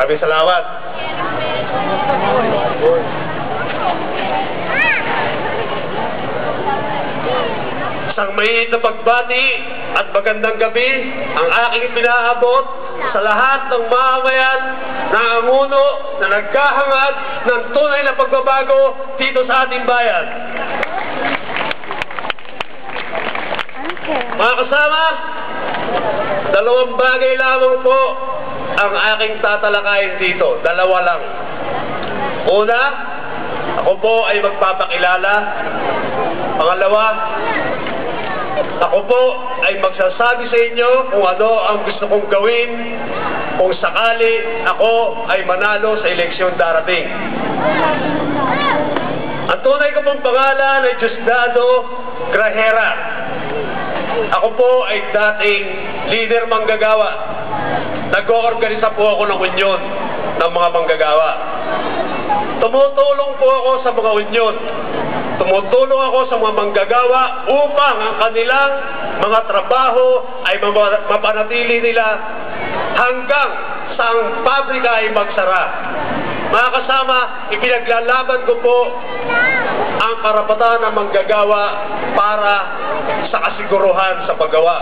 Maraming salamat. Isang mainit na pagbati at magandang gabi ang aking pinaabot sa lahat ng mamamayan na amuno na naghahangad ng tunay na pagbabago dito sa ating bayan. Mga kasama, dalawang bagay lamang po ang aking tatalakayin dito. Dalawa lang. Una, ako po ay magpapakilala. Pangalawa, ako po ay magsasabi sa inyo kung ano ang gusto kong gawin kung sakali ako ay manalo sa eleksyon darating. Ang tunay ko pong pangalan ay Diosdado Grahera. Ako po ay dating leader manggagawa. Nag-oorganisa po ako ng union ng mga manggagawa. Tumutulong po ako sa mga union. Tumutulong ako sa mga manggagawa upang ang kanilang mga trabaho ay mapanatili nila hanggang sa ang pabrika ay magsara. Mga kasama, ipinaglalaban ko po ang karapatan ng manggagawa para sa kasiguruhan sa paggawa.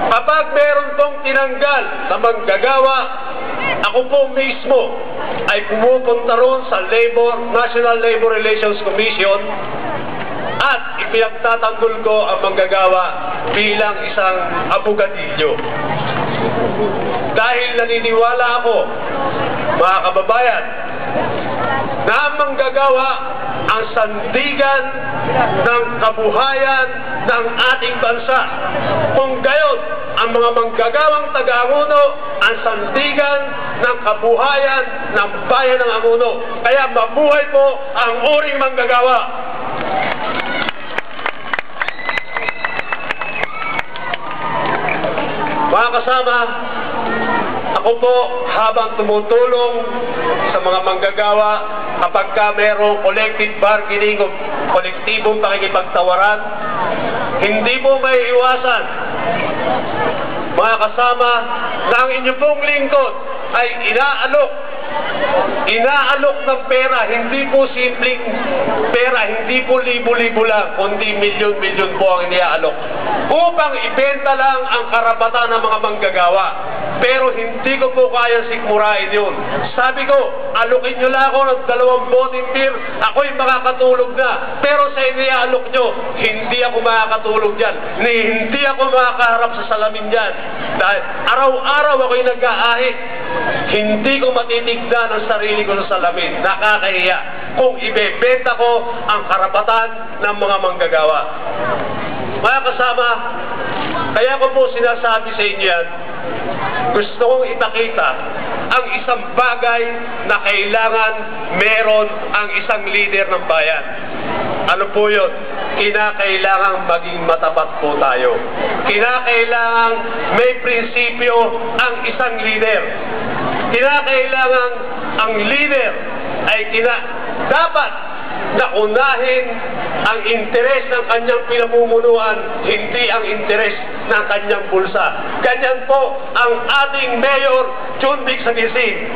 Kapag meron pong tinanggal na manggagawa, ako po mismo ay pumupunta roon sa National Labor Relations Commission at ipinagtatanggol ko ang manggagawa bilang isang abogadilyo. Dahil naniniwala ako, mga kababayan, na ang manggagawa ang sandigan ng kabuhayan ng ating bansa. Kung gayon, ang mga manggagawang taga-Amuno ang sandigan ng kabuhayan ng bayan ng Amuno. Kaya mabuhay po ang uring manggagawa. Mga kasama, ako po habang tumutulong sa mga manggagawa kapag merong collective bargaining o kolektibong pakikipagtawaran, hindi mo may iwasan, mga kasama, na ang inyong pong lingkod ay inaalok ng pera, hindi po simpleng pera, hindi po libo-libo lang, kundi milyon-milyon po ang iniaalok upang ibenta lang ang karapatan ng mga manggagawa. Pero hindi ko po kaya sikmurain yun. Sabi ko, alokin nyo lang ako ng 2 voting beer, ako'y makakatulog na. Pero sa iniaalok nyo, hindi ako makakatulog dyan. Hindi ako makakaharap sa salamin dyan. Dahil araw-araw ako'y nag-aahit. Hindi ko matitignan ang sarili ko sa salamin. Nakakahiya kung ibebenta ko ang karapatan ng mga manggagawa. Mga kasama, kaya ko po sinasabi sa inyo yan, gusto kong ipakita ang isang bagay na kailangan meron ang isang leader ng bayan. Ano po yun? Kinakailangan maging matapat po tayo. Kinakailangan may prinsipyo ang isang leader. Kinakailangan ang leader ay dapat na unahin ang interes ng kanyang pinamumunuan, hindi ang interes ng kanyang bulsa. Ganyan po ang ating Mayor Chundik Sagisin.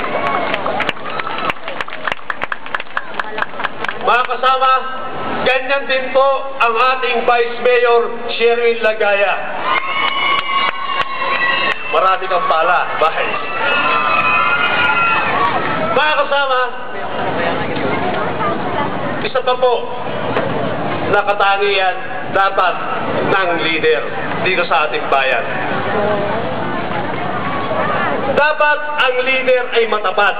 Mga kasama, ganyan din po ang ating Vice Mayor Sherwin Lagaya. Marami kang pala, Vice. Mga kasama, isa pa po na katangian dapat ng leader dito sa ating bayan. Dapat ang leader ay matapat.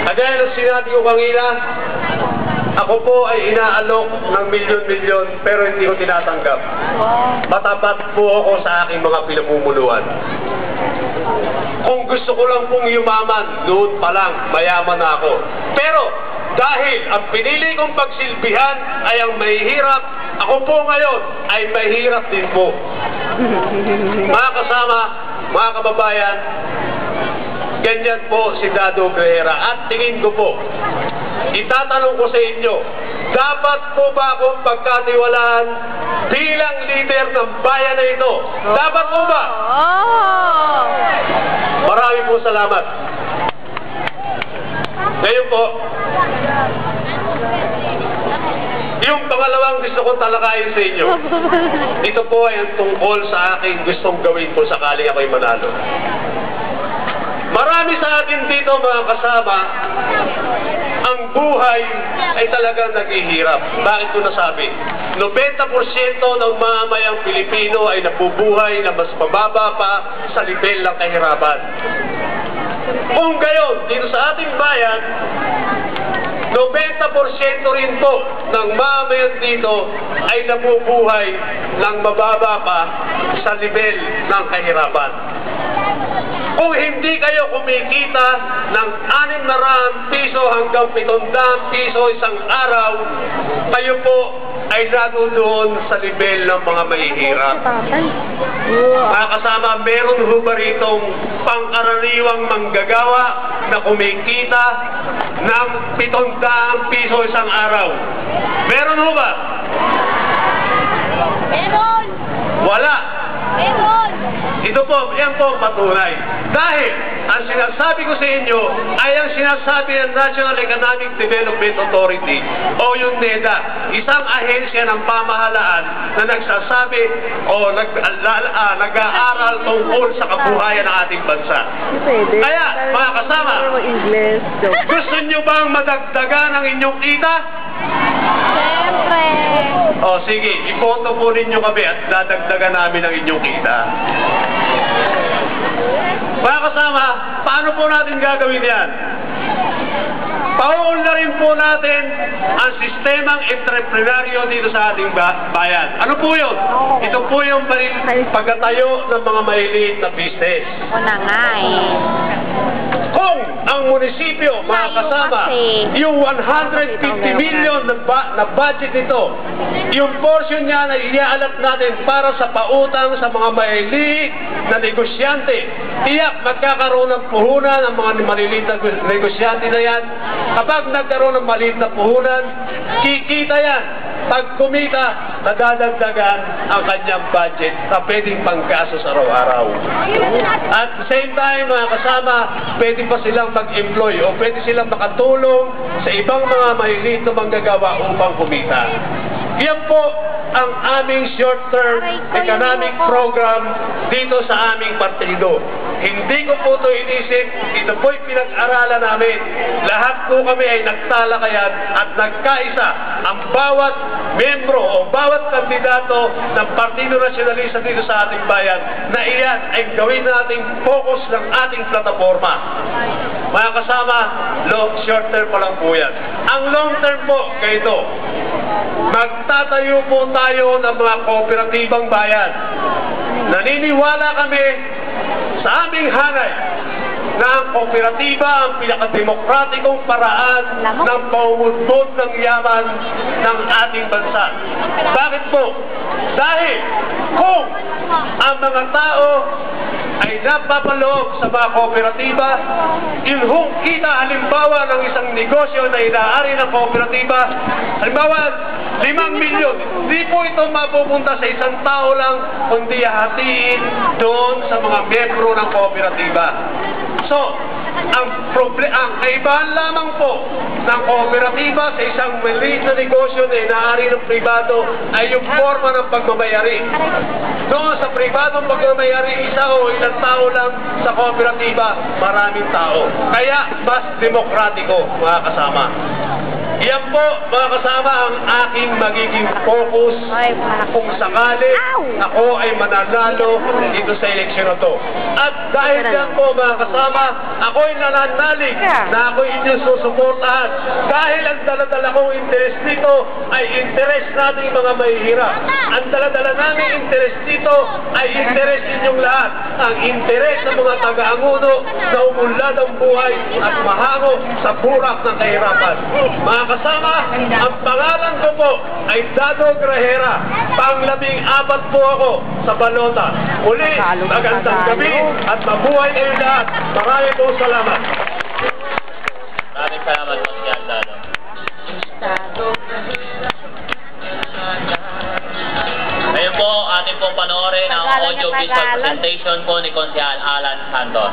Kagaya ng sinabi ko kanina, ako po ay inaalok ng milyon-milyon pero hindi ko tinatanggap. Matapat po ako sa aking mga pinamumunuan. Kung gusto ko lang pong yumaman, doon pa lang, mayaman na ako. Pero dahil ang pinili kong pagsilbihan ay ang mahihirap, ako po ngayon ay mahirap din po. Mga kasama, mga kababayan, ganyan po si Dado Grahera. At tingin ko po, itatanong ko sa inyo, dapat po ba akong pagkatiwalaan bilang leader ng bayan na ito? Dapat po ba? Maraming po salamat. Ngayon po, yung pangalawang gusto kong talakayin sa inyo, ito po ay ang tungkol sa aking gustong gawin po sakaling ako'y manalo. Marami sa atin dito mga kasama, ang buhay ay talagang naghihirap. Bakit ko nasabi? 90% ng mamamayang Pilipino ay nabubuhay na mas mababa pa sa level ng kahirapan. Kung gayon, dito sa ating bayan, 90% rin po ng mamayan dito ay nabubuhay ng mababa pa sa level ng kahirapan. Kung hindi kayo kumikita ng 600 piso hanggang 700 piso isang araw, kayo po ay doon sa level ng mga mahihirap. Mga kasama, meron ho ba ritong pang-karaniwang manggagawa na kumikita ng 700 piso isang araw? Meron ho ba? Meron! Wala! Meron! Ito po, yan po patunay. Dahil, ang sinasabi ko sa inyo ay ang sinasabi ng National Economic Development Authority o yung NEDA, isang ahensya ng pamahalaan na nagsasabi o nag-aaral tungkol sa kabuhayan ng ating bansa. Kaya, mga kasama, gusto nyo bang madagdagan ang inyong kita? Siyempre! O sige, ipoto po ninyo kami at dadagdagan namin ang inyong kita. Mga kasama, paano po natin gagawin yan? Pauunlarin po natin ang sistemang entreprenaryo dito sa ating bayan. Ano po yun? Ito po yung pagkatayo ng mga maliliit na business. O na nga eh. Kung ang munisipyo, mga kasama, yung 150 million na budget nito, yung portion niya na iaalat natin para sa pautang sa mga maliliit na negosyante, tiyak magkakaroon ng puhunan ang mga maliliit na negosyante na yan. Kapag nagkaroon ng maliit na puhunan, kikita yan. Pag kumita, nadadagdagan ang kanyang budget na pwedeng panggastos araw-araw. At the same time, mga kasama, pwede pa silang mag-employ o pwede silang makatulong sa ibang mga maliliit na manggagawa upang kumita. Yan po ang aming short-term economic program dito sa aming partido. Hindi ko po ito inisip, ito po'y pinag-aralan namin. Lahat po kami ay nagtalakayan at nagkaisa. Ang bawat membro o bawat kandidato ng Partido Nacionalista dito sa ating bayan na iyan ay gawin nating focus ng ating plataforma. Mga kasama, short term pa lang po yan. Ang long term po, ganito. Magtatayo po tayo ng mga kooperatibang bayan. Naniniwala kami sa aming hanay na ang kooperatiba ang pinakademokratikong paraan ng paumudbod ng yaman ng ating bansa. Bakit po? Dahil kung ang mga tao ay napapaloob sa mga kooperatiba, yung kita halimbawa ng isang negosyo na inaari ng kooperatiba, halimbawa 5 milyon, di po ito mapupunta sa isang tao lang, kundi hatiin doon sa mga membro ng kooperatiba. So, ang kaibahan lamang po ng kooperatiba sa isang maliit na negosyo na inaari ng pribado ay yung forma ng pagmamayari. Doon sa pribadong pagmamayari, isa o ilang tao lang, sa kooperatiba, maraming tao. Kaya, mas demokratiko, mga kasama. Yan po, mga kasama, ang aking magiging focus kung sakali ako ay mananalo dito sa eleksyon na to. At dahil yan po, mga kasama, ako'y nananalig na ako'y inyong susuportahan. Dahil ang daladala kong interest dito ay interest nating mga mahihirap. Ang daladala namin interest dito ay interest ninyong lahat. Ang interest ng mga taga-anguno na umunlad ang buhay at mahango sa burak ng kahirapan. Mga kasama, ang pangalan ko po ay Dado Grahera. Pang-14 po ako sa balota. Muli, magandang gabi at mabuhay kayo lahat. Maraming po salamat. Maraming salamat po siya, Dado. Ngayon po, ating pong panoorin ang audio-visual presentation po ni Konsehal Alan Santos.